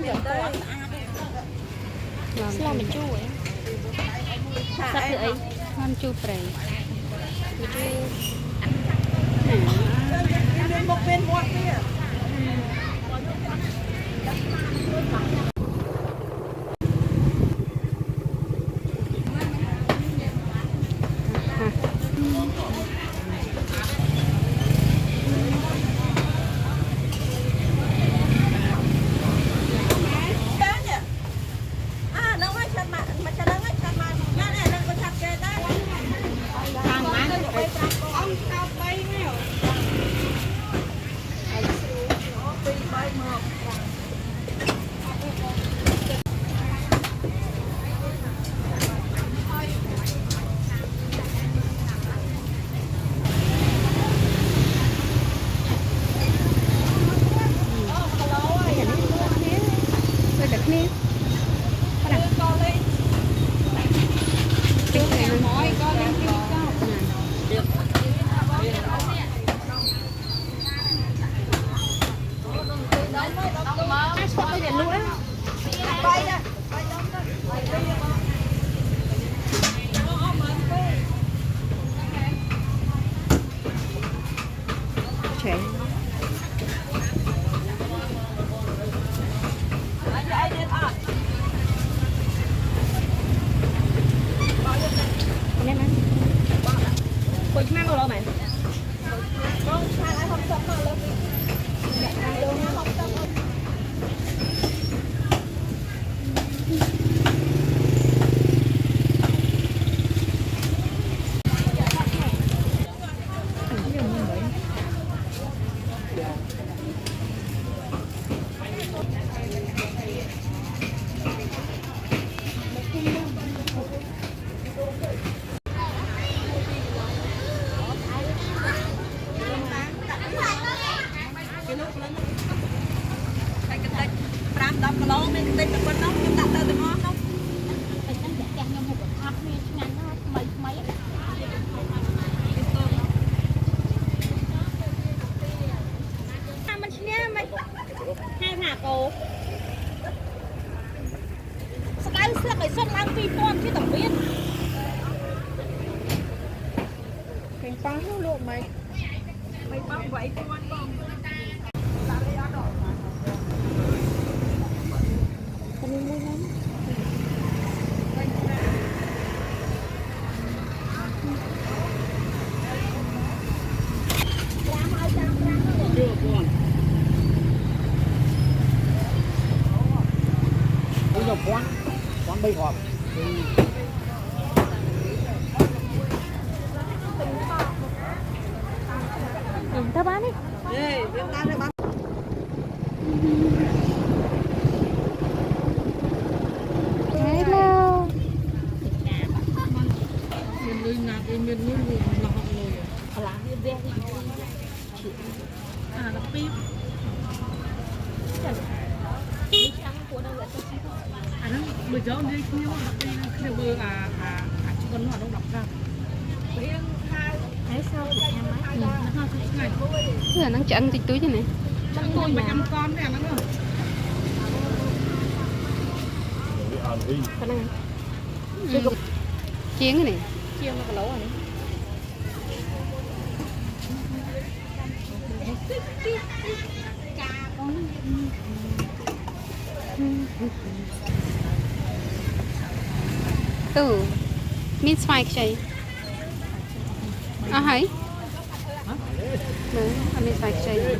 Lo mình chu ấy. Sắp vậy. Ngon chu prey. Một bên một kia. quán bay hòm Ta bán đi. Hello. Miền núi nào cái miền núi là họ rồi. Là miền ve thì Là pip. Nó bây giờ đi nhiều nhiều bơ chỉ còn nó đọc ra. thấy sao được em ấy. Nó hơi ngày. Thế là nó chặn cái túi thế này. Trong tôi 100 con này nó nữa. Cái này. Chiên cái này. Chiên nó có lẩu rồi. Miếng xoài cái à hay miếng xoài cái